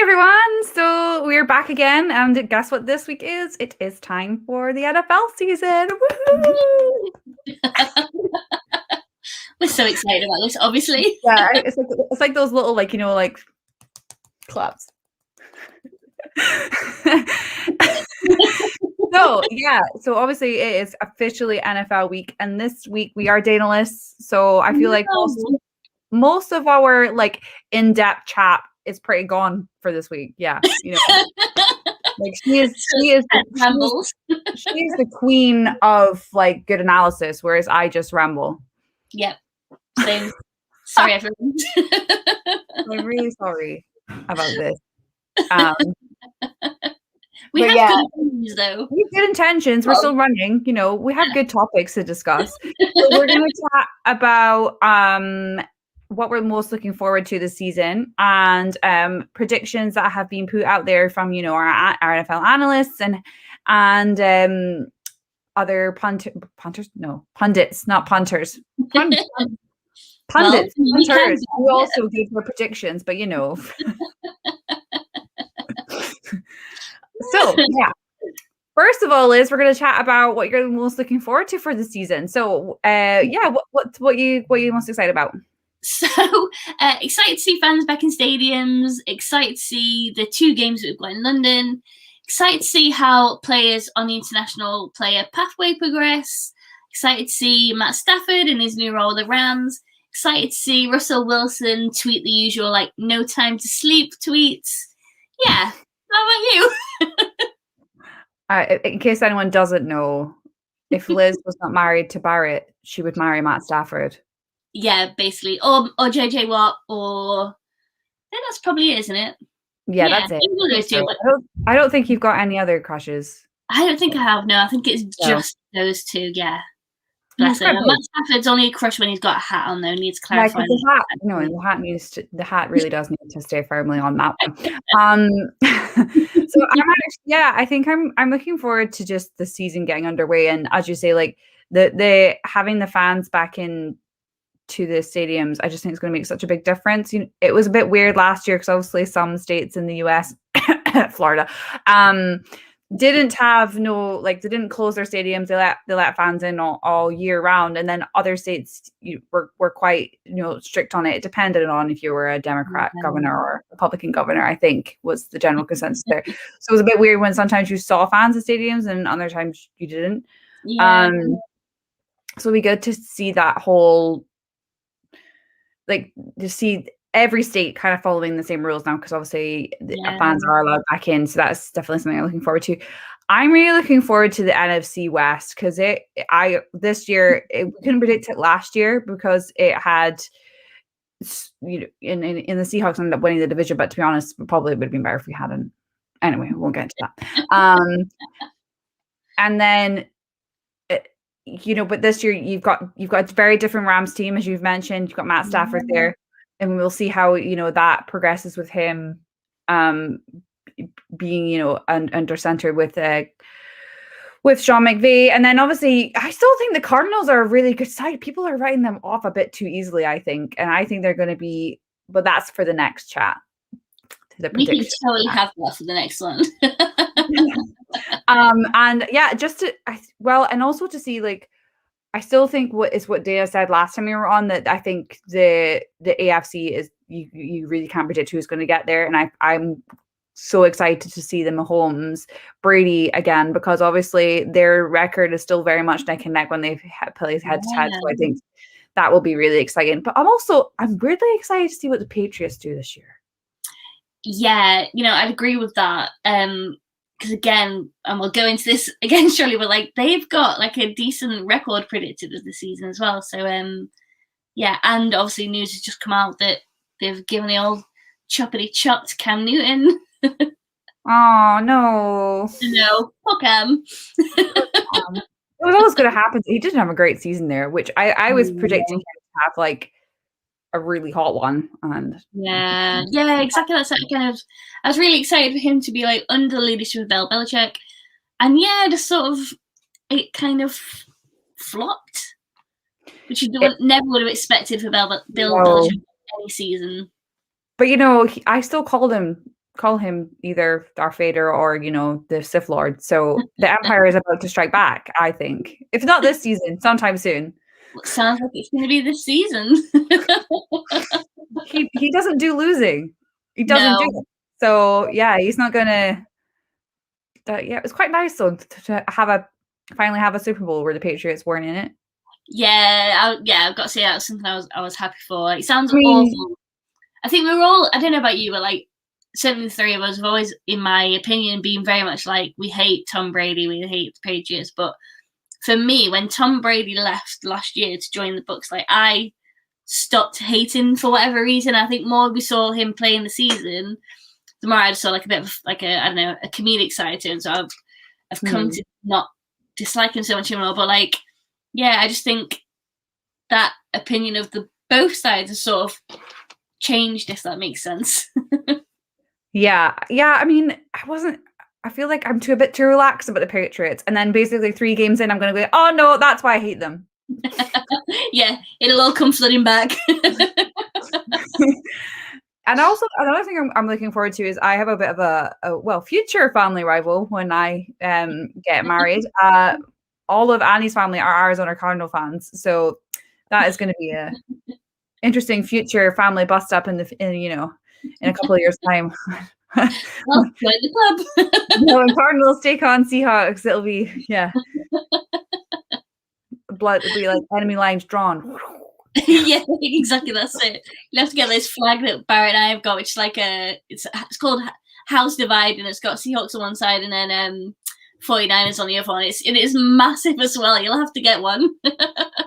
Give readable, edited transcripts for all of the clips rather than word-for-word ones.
everyone. So we're back again, and guess what this week is? It is time for the NFL season. Woo-hoo! We're so excited about this, obviously. Yeah, it's like those little claps. So obviously it is officially NFL week, and this week we are Danaless. So I feel like most of our in-depth chat is pretty gone for this week. Yeah, she is the queen of good analysis, whereas I just ramble. Yep. Same. Sorry, everyone. I'm really sorry about this. We have good intentions, though. We have good intentions. We're still running. We have good topics to discuss. So we're going to chat about what we're most looking forward to this season and predictions that have been put out there from our NFL analysts and other pundits, not punters. Pundits, punters. We also give their predictions, but So yeah. First of all, Liz, we're going to chat about what you're most looking forward to for the season. So what you most excited about? So excited to see fans back in stadiums. Excited to see the 2 games that we've got in London. Excited to see how players on the international player pathway progress. Excited to see Matt Stafford in his new role with the Rams. Excited to see Russell Wilson tweet the usual no time to sleep tweets. Yeah. How about you? In case anyone doesn't know, if Liz was not married to Barrett, she would marry Matt Stafford. Yeah, basically. Or JJ Watt, or I think that's probably it, isn't it? Yeah, that's it. I don't think you've got any other crushes. I don't think I have, no. I think it's just those 2, yeah. Matt Stafford's only a crush when he's got a hat on, though. Needs to clarify. The hat really does need to stay firmly on that one. So I think I'm looking forward to just the season getting underway, and as you say, the having the fans back in to the stadiums, I just think it's going to make such a big difference. It was a bit weird last year because obviously some states in the US, Florida, didn't have they didn't close their stadiums. They let fans in all year round, and then other states were quite strict on it. It depended on if you were a Democrat governor or Republican governor, I think was the general consensus there. So it was a bit weird when sometimes you saw fans at stadiums and other times you didn't. So it'd be good to see that whole to see every state kind of following the same rules now, because obviously fans are allowed back in. So that's definitely something I'm looking forward to. I'm really looking forward to the NFC West because this year we couldn't predict it last year because it had in the Seahawks ended up winning the division, but to be honest, it probably would have been better if we hadn't. Anyway, we won't get into that. And then but this year you've got a very different Rams team, as you've mentioned. You've got Matt Stafford there. And we'll see how that progresses with him being under center with Sean McVay. And then obviously I still think the Cardinals are a really good side. People are writing them off a bit too easily, I think, and I think they're going to be. But that's for the next chat. We can totally have that for the next one. And yeah, and also to see I still think what Dana said last time we were on, that I think the AFC is you really can't predict who's going to get there, and I'm so excited to see the Mahomes Brady again, because obviously their record is still very much neck and neck when they've played head to head. So I think that will be really exciting. But I'm weirdly excited to see what the Patriots do this year. Yeah, I'd agree with that. Because again, and we'll go into this again shortly, but they've got a decent record predicted of the season as well. So and obviously news has just come out that they've given the old choppity chop to Cam Newton. Oh no! No, poor Cam. It was always going to happen. He didn't have a great season there, which I was predicting him to have a really hot one. And yeah, exactly. That's I was really excited for him to be under the leadership of Bill Belichick, and just sort of it kind of flopped, which you never would have expected for Bill Belichick any season. But I still called him call him either Darth Vader or, the Sith Lord. So the Empire is about to strike back, I think. If not this season, sometime soon. Well, sounds like it's going to be this season. He doesn't do losing. He doesn't do it. So yeah, he's not gonna. Yeah, it was quite nice though to finally have a Super Bowl where the Patriots weren't in it. Yeah, I've got to say that was something I was happy for. It sounds awful. I think we're all. I don't know about you, but like certainly the three of us have always, in my opinion, been very much like we hate Tom Brady, we hate the Patriots. But for me, when Tom Brady left last year to join the Bucs, like I stopped hating for whatever reason. I think more we saw him play in the season, the more I just saw like a bit of like a, I don't know, a comedic side to him. So I've come to not dislike him so much anymore. But like, yeah, I just think that opinion of the both sides has sort of changed, if that makes sense. Yeah. I mean, I feel like I'm a bit too relaxed about the Patriots, and then basically 3 games in, I'm going to go, oh no, that's why I hate them. Yeah, it'll all come flooding back. And also, another thing I'm looking forward to is I have a bit of a future family rival when I get married. All of Annie's family are Arizona Cardinal fans, so that is going to be a interesting future family bust up in a couple of years' time. Well, join the club. When Cardinals take on Seahawks, it'll be blood will be like enemy lines drawn. Yeah, exactly. That's it. You have to get this flag that Barrett and I have got, which is like it's called House Divide, and it's got Seahawks on one side and then 49ers on the other one. It is massive as well. You'll have to get one. Yeah,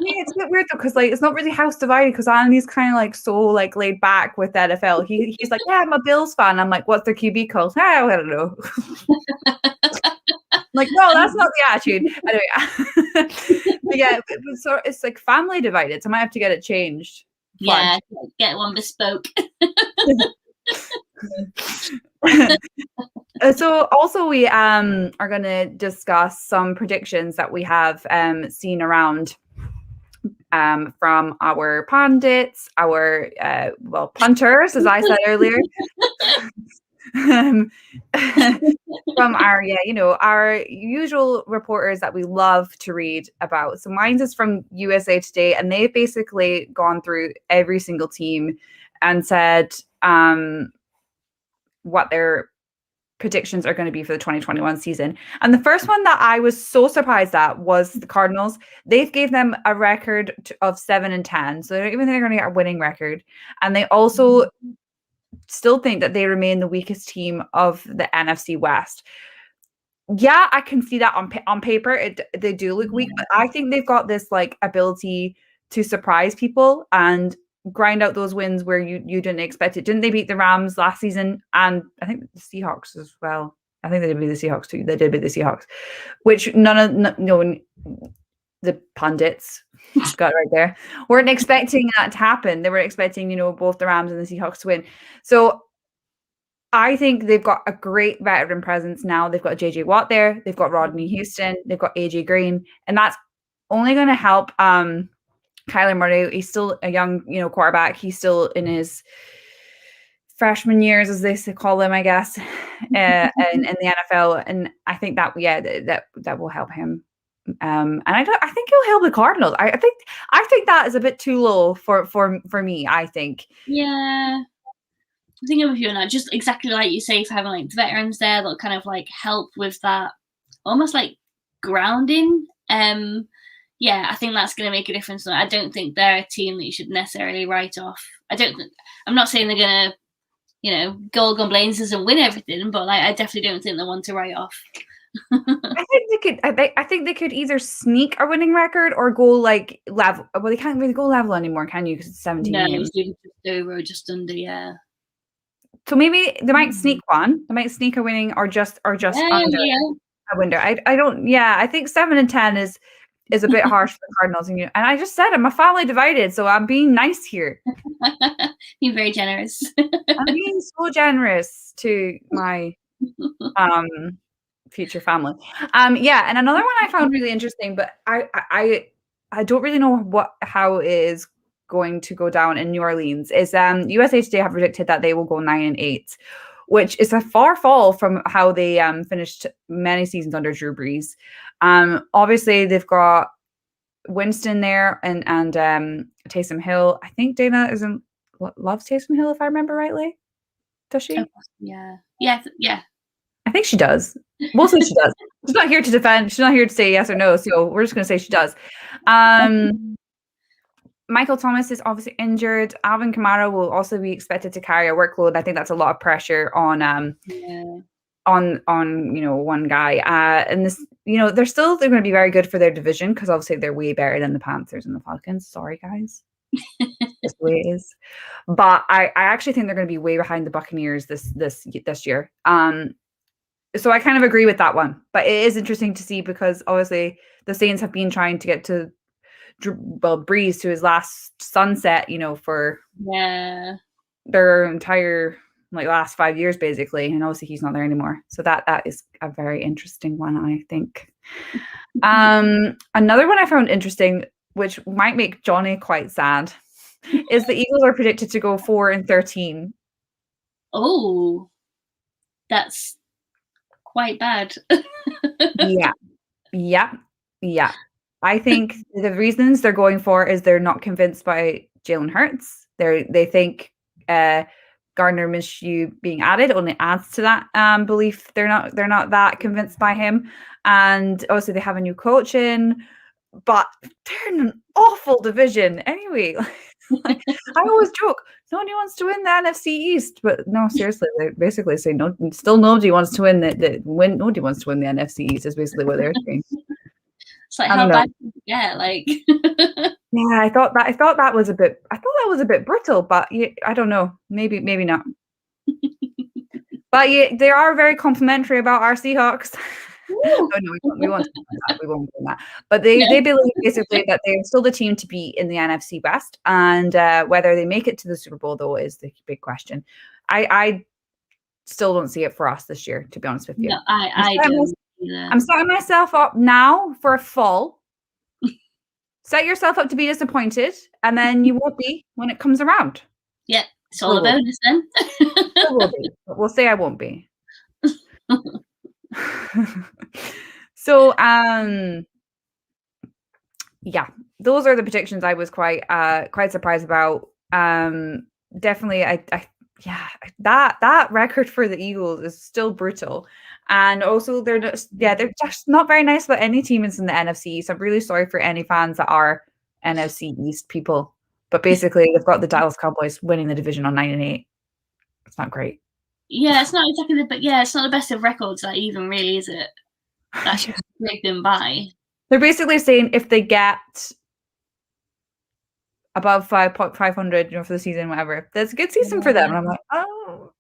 it's a bit weird though, because like it's not really House Divided, because Andy's kind of like so like laid back with the NFL. He's like, yeah, I'm a Bills fan. I'm like, what's their QB called? I don't know. Like, no, that's not the attitude. Anyway, but yeah, it's like family divided, so I might have to get it changed. Yeah, get one bespoke. So also we are going to discuss some predictions that we have seen around from our pundits, our punters, as I said earlier. From our our usual reporters that we love to read about. So mine is from USA Today, and they've basically gone through every single team and said what their predictions are going to be for the 2021 season. And the first one that I was so surprised at was the Cardinals. They've gave them a record of 7-10, so they don't even think they're going to get a winning record. And they also still think that they remain the weakest team of the NFC West. Yeah, I can see that on paper. They do look weak, but I think they've got this like ability to surprise people and grind out those wins where you didn't expect it. Didn't they beat the Rams last season? And I think the Seahawks as well. I think they did beat the Seahawks too. They did beat the Seahawks, which the pundits got right there weren't expecting that to happen. They were expecting, both the Rams and the Seahawks to win. So I think they've got a great veteran presence now. They've got JJ Watt there. They've got Rodney Houston. They've got AJ Green, and that's only going to help Kyler Murray. He's still a young, quarterback. He's still in his freshman years, as they call them, I guess, in the NFL. And I think that that will help him. And I think he'll help the Cardinals. I think that is a bit too low for me. I think. Yeah, I think I'm with you on that. Just exactly like you say, for having like veterans there that'll kind of like help with that, almost like grounding. Yeah, I think that's going to make a difference. I don't think they're a team that you should necessarily write off. I'm not saying they're going to, go on blazers and win everything, but like I definitely don't think they're one to write off. I think they could either sneak a winning record or go like level. Well, they can't really go level anymore, can you? Because it's 17 games. No, just over, just under, yeah. So maybe they might sneak one. They might sneak a winning or just under a window. I don't. Yeah, I think 7-10 is a bit harsh for the Cardinals. And I just said I'm a family divided, so I'm being nice here. You're very generous. I'm being so generous to my future family. And another one I found really interesting, but I don't really know how it is going to go down in New Orleans is USA Today have predicted that they will go 9-8, which is a far fall from how they finished many seasons under Drew Brees. Obviously, they've got Winston there and Taysom Hill. I think Dana loves Taysom Hill, if I remember rightly. Does she? Oh, yeah. I think she does. We'll say she does. She's not here to defend. She's not here to say yes or no. So we're just going to say she does. Michael Thomas is obviously injured. Alvin Kamara will also be expected to carry a workload. I think that's a lot of pressure on one guy. And this, they're going to be very good for their division because obviously they're way better than the Panthers and the Falcons. Sorry, guys. That's the way it is. But I actually think they're going to be way behind the Buccaneers this year. So I kind of agree with that one. But it is interesting to see because obviously the Saints have been trying to get to Breeze to his last sunset, for their entire last 5 years basically, and obviously he's not there anymore. So that is a very interesting one, I think. Another one I found interesting, which might make Johnny quite sad, is the Eagles are predicted to go 4-13. Oh, that's quite bad. Yeah. I think the reasons they're going for is they're not convinced by Jalen Hurts. They think Gardner Minshew being added only adds to that belief. They're not that convinced by him, and also they have a new coach in, but they're in an awful division anyway. I always joke, nobody wants to win the NFC East, but no, seriously, they basically say no. Still, nobody wants to win nobody wants to win the NFC East. Is basically what they're saying. It's like how bad yeah, yeah, I thought that was a bit brittle, but I don't know, maybe not. But they are very complimentary about our Seahawks. No, we won't do that. But they believe basically that they're still the team to beat in the NFC West, and whether they make it to the Super Bowl though is the big question. I still don't see it for us this year, to be honest with you. No, I don't. I'm setting myself up now for a fall. Set yourself up to be disappointed, and then you won't be when it comes around. Yeah, it's all a bonus then. It will be, but we'll say I won't be. So, yeah, those are the predictions I was quite surprised about. Definitely, that record for the Eagles is still brutal. And also they're just not very nice about any team in the NFC East. I'm really sorry for any fans that are NFC East people. But basically they've got the Dallas Cowboys winning the division on 9-8. It's not great. Yeah, it's not exactly it's not the best of records that even really, is it? That should break them by. They're basically saying if they get above 500, for the season, whatever, that's a good season for them. And I'm like, oh.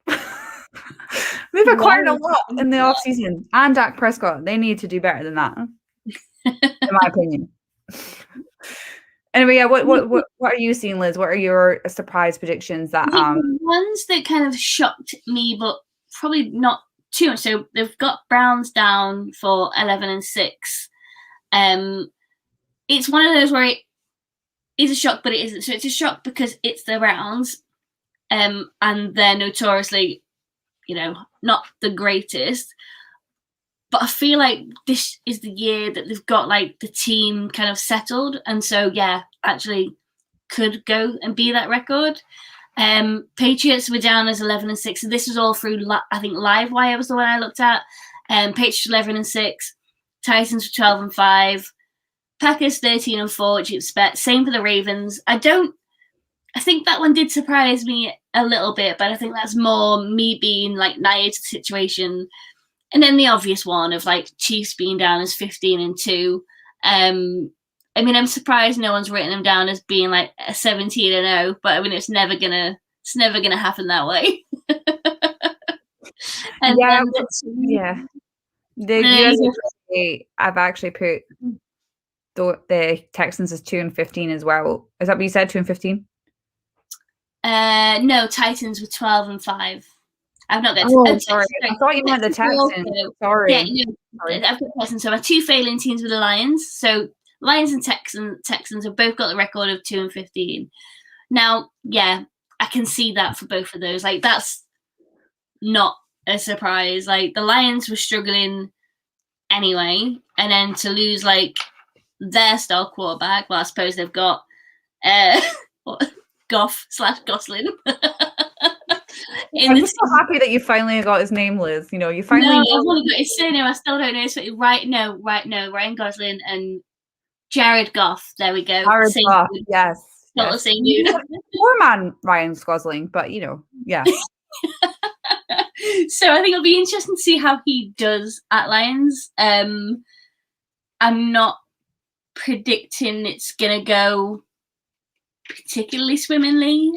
They've acquired a lot in the off season, and Dak Prescott. They need to do better than that, in my opinion. Anyway, what are you seeing, Liz? What are your surprise predictions? That ones that kind of shocked me, but probably not too much. So they've got Browns down for 11-6. It's one of those where it is a shock, but it isn't. So it's a shock because it's the Browns, and they're notoriously, not the greatest. But I feel like this is the year that they've got the team kind of settled, and so actually could go and be that record. Patriots were down as 11-6, so this was all through I think Livewire was the one I looked at. Patriots 11-6, Titans were 12-5, Packers 13-4, which you expect. Same for the Ravens. I think that one did surprise me a little bit, but I think that's more me being naive to the situation. And then the obvious one of Chiefs being down as 15-2. I mean, I'm surprised no one's written them down as being a 17-0, but I mean, it's never gonna happen that way. And the USA, I've actually put the Texans as 2-15 as well. Is that what you said? 2-15? No, Titans were 12-5. I've not got. Sorry. I thought you meant the Texans. Sorry. Yeah, I've got Texans. So my two failing teams were the Lions. So Lions and Texans have both got the record of 2-15. Now, I can see that for both of those. That's not a surprise. Like, the Lions were struggling anyway, and then to lose like their star quarterback, well, I suppose they've got Goff/Gosling. I'm just so happy that you finally got his name, Liz. You know, you finally No, know. I've only got his surname. I still don't know his Ryan Gosling and Jared Goff. There we go. Jared Goff, yes. Not the same dude. Poor man, Ryan Gosling, but you know, yeah. So I think it'll be interesting to see how he does at Lions. I'm not predicting it's gonna go particularly swimmingly.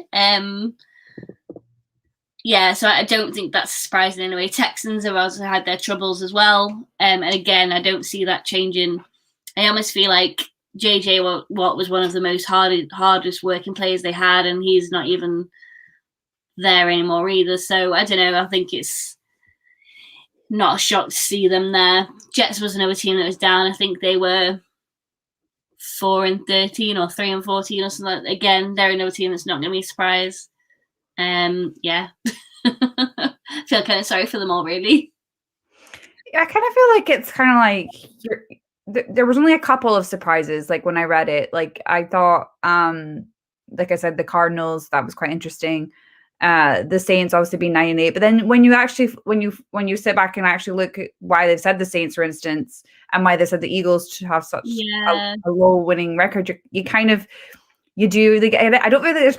Yeah, so I don't think that's surprising anyway. Texans have also had their troubles as well. And again, I don't see that changing. I almost feel like JJ Watt was one of the most hardest working players they had, and he's not even there anymore either. So I don't know. I think it's not a shock to see them there. Jets was another team that was down. I think they were 4-13 or 3-14 or something like that. Again, they're another team that's not going to be a surprise. Yeah. I feel kind of sorry for them all, really. I kind of feel like it's kind of like there was only a couple of surprises. Like when I read it, like I thought, like I said, the Cardinals, that was quite interesting. The Saints obviously being 9-8, but then when you sit back and actually look at why they've said the Saints, for instance, and why they said the Eagles to have such a low winning record, you kind of you do. Like, I don't feel like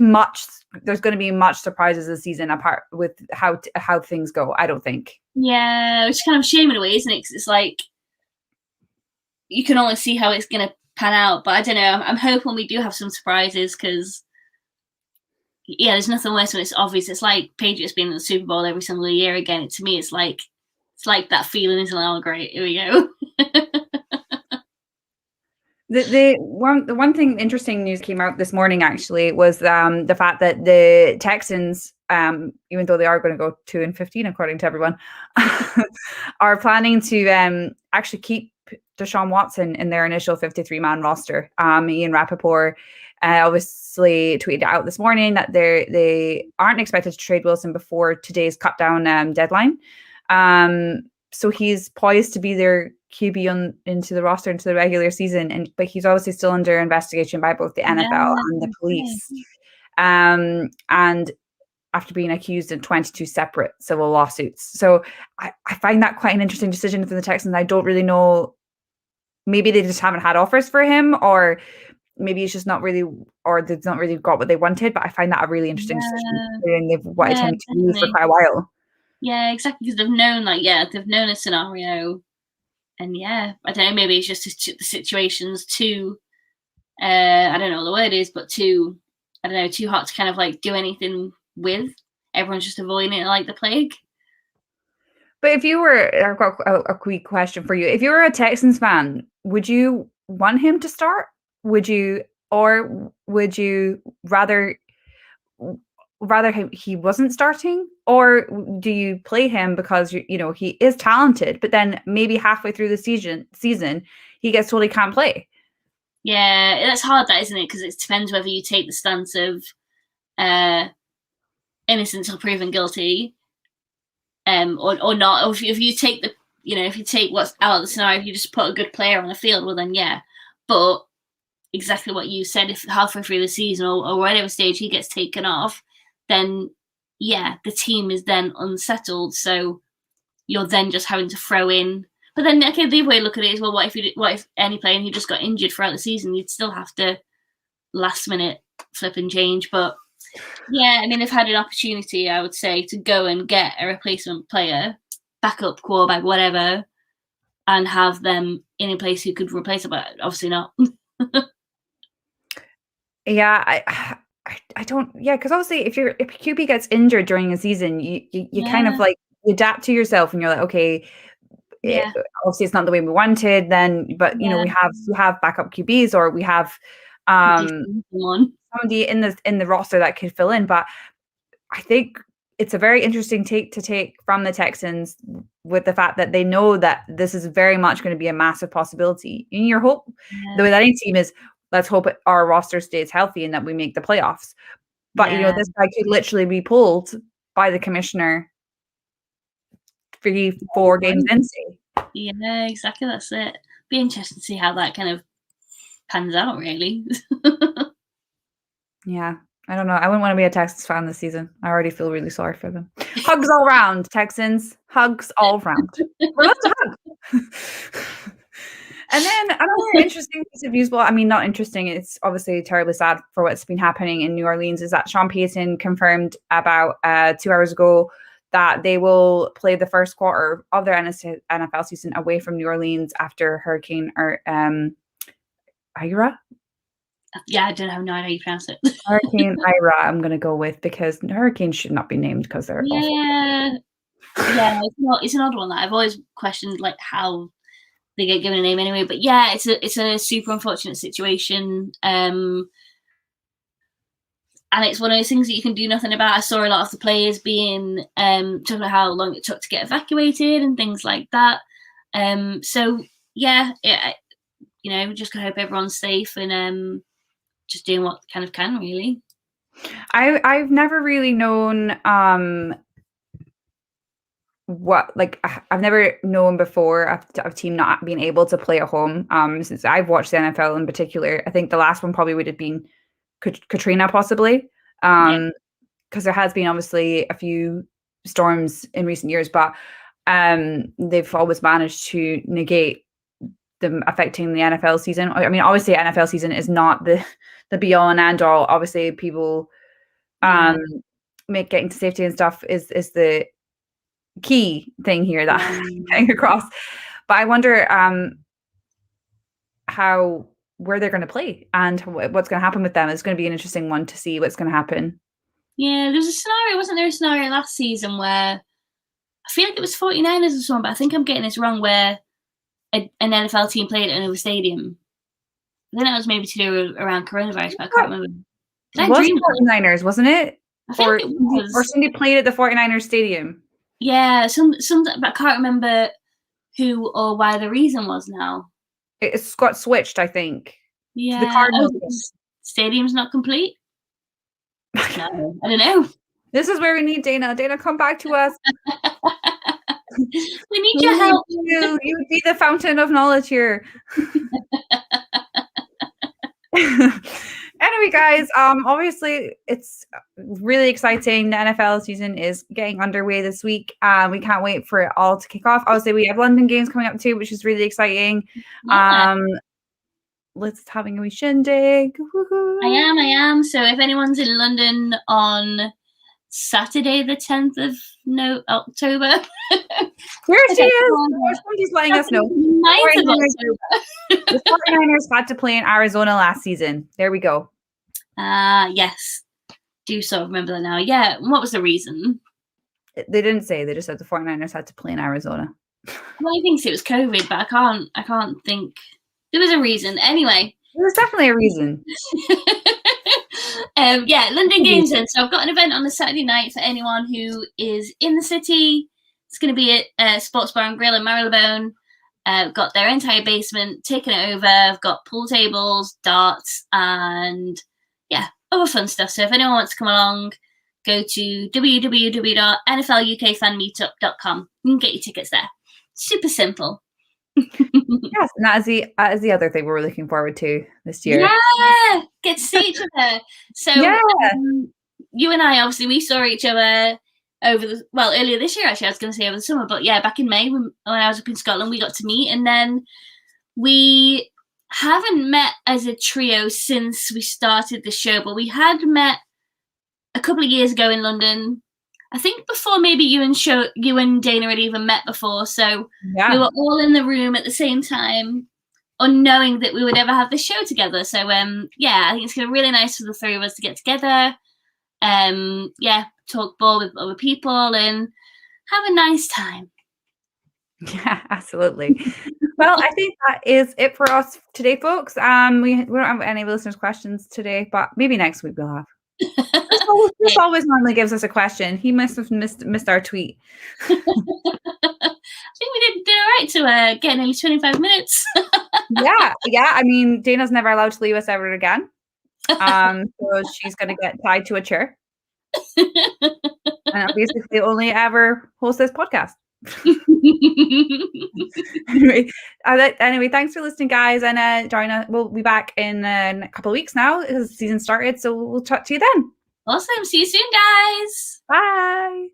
there's going to be much surprises this season apart with how things go. I don't think. Yeah, which is kind of a shame in a way, isn't it? 'Cause it's like you can only see how it's going to pan out, but I don't know. I'm hoping we do have some surprises because. Yeah, there's nothing worse when it's obvious. It's like Patriots being in the Super Bowl every single year again. To me, it's like that feeling, isn't it? Oh, great, here we go. The one thing, interesting news came out this morning actually was the fact that the Texans, even though they are going to go 2-15 according to everyone, are planning to actually keep Deshaun Watson in their initial 53-man roster. Ian Rappaport obviously tweeted out this morning that they aren't expected to trade Wilson before today's cut down deadline. So he's poised to be their QB into the roster into the regular season, but he's obviously still under investigation by both the NFL and the police. And after being accused in 22 separate civil lawsuits. So I find that quite an interesting decision for the Texans. I don't really know. Maybe they just haven't had offers for him, or maybe it's just not really, or they've not really got what they wanted. But I find that a really interesting decision. And they've wanted him to leave for quite a while. Yeah, exactly. Because they've known, they've known a scenario. And yeah, I don't know, maybe it's just the situation's too, I don't know what the word is, but too hot to kind of like do anything with. Everyone's just avoiding it like the plague. But if you were, I've got a quick question for you. If you were a Texans fan, would you want him to start? Would you rather he wasn't starting, or do you play him because you know he is talented, but then maybe halfway through the season he gets told he can't play? Yeah, that's hard, that, isn't it? Because it depends whether you take the stance of innocent until proven guilty, or not. Or if you take if you take what's out of the scenario, if you just put a good player on the field, well then yeah. But exactly what you said, if halfway through the season or whatever stage he gets taken off, then yeah, the team is then unsettled. So you're then just having to throw in. But then, okay, the other way to look at it is, well, what if any player who just got injured throughout the season, you'd still have to last minute flip and change. But yeah, I mean, they've had an opportunity, I would say, to go and get a replacement player, backup quarterback, whatever, and have them in a place who could replace it, but obviously not. Yeah, I don't. Yeah, because obviously, if QB gets injured during a season, you kind of like adapt to yourself, and you're like, okay, obviously it's not the way we wanted. Then, but you know, we have backup QBs, or we have somebody in the roster that could fill in. But I think it's a very interesting take from the Texans, with the fact that they know that this is very much going to be a massive possibility. In your hope, the way that any team is, let's hope our roster stays healthy and that we make the playoffs. But you know, this guy could literally be pulled by the commissioner 3-4 games in. Yeah, exactly. That's it. Be interesting to see how that kind of pans out, really. Yeah, I don't know. I wouldn't want to be a Texans fan this season. I already feel really sorry for them. Hugs all round, Texans. Hugs all round. We're allowed to hug. And then another interesting piece of news, well, I mean, not interesting, it's obviously terribly sad for what's been happening in New Orleans, is that Sean Payton confirmed about 2 hours ago that they will play the first quarter of their NFL season away from New Orleans after Hurricane Ira? Yeah, I don't know how you pronounce it. Hurricane Ira, I'm going to go with, because hurricanes should not be named because they're awful. Yeah, it's an odd one that I've always questioned, like how they get given a name anyway. But yeah, it's a super unfortunate situation, and it's one of those things that you can do nothing about. I saw a lot of the players being talking about how long it took to get evacuated and things like that. So yeah, just gotta hope everyone's safe and just doing what kind of can, really. I've never really known I've never known before a team not being able to play at home. Since I've watched the NFL in particular, I think the last one probably would have been Katrina, possibly, because there has been obviously a few storms in recent years, but they've always managed to negate them affecting the NFL season. I mean, obviously, NFL season is not the be all and end all. Obviously, people getting to safety and stuff is the key thing here that I'm getting across. But I wonder where they're going to play and what's going to happen with them. It's going to be an interesting one to see what's going to happen. Yeah, wasn't there a scenario last season where I feel like it was 49ers or something, but I think I'm getting this wrong, where an NFL team played at another stadium. I think that was maybe to do around coronavirus, but I can't remember. It was 49ers, wasn't it? I think it was. Or somebody played at the 49ers stadium. Yeah, but I can't remember who or why the reason was now. It's got switched, I think. Yeah. To the Cardinals. Stadium's not complete? No, I don't know. This is where we need Dana. Dana, come back to us. We need your help. You would be the fountain of knowledge here. Anyway, guys, obviously it's really exciting. The NFL season is getting underway this week. We can't wait for it all to kick off. Obviously, we have London games coming up too, which is really exciting. Yeah. Liz is having a wee shindig. Woo-hoo. I am. So if anyone's in London on Saturday, the 10th of October. Here she is. Somebody's letting us know. The 49ers had to play in Arizona last season. There we go. Yes. Do sort of remember that now. Yeah. What was the reason? They didn't say. They just said the 49ers had to play in Arizona. Well, I think it was COVID, but I can't think. There was a reason. Anyway. There was definitely a reason. London games then. So I've got an event on the Saturday night for anyone who is in the city. It's going to be at Sports Bar and Grill in Marylebone. Got their entire basement taken over. I've got pool tables, darts, and other fun stuff. So if anyone wants to come along, go to www.nflukfanmeetup.com. You can get your tickets there. Super simple. Yes, and that is the other thing we're looking forward to this year. Yeah, get to see each other. So you and I, obviously, we saw each other earlier this year, actually. I was going to say over the summer, but back in May when I was up in Scotland, we got to meet, and then we haven't met as a trio since we started the show, but we had met a couple of years ago in London. I think before maybe you and Dana had even met before, so we were all in the room at the same time, unknowing that we would ever have the show together. So I think it's going to be really nice for the three of us to get together, talk ball with other people and have a nice time. Yeah, absolutely. Well, I think that is it for us today, folks. We don't have any listeners' questions today, but maybe next week we'll have. Chris always normally gives us a question. He must have missed our tweet. I think we did all right to get nearly 25 minutes. Yeah. I mean, Dana's never allowed to leave us ever again. So she's going to get tied to a chair. And basically only ever host this podcast. Anyway, thanks for listening, guys, and join us. We'll be back in a couple of weeks now as the season started, so we'll talk to you then. Awesome. See you soon, guys. Bye.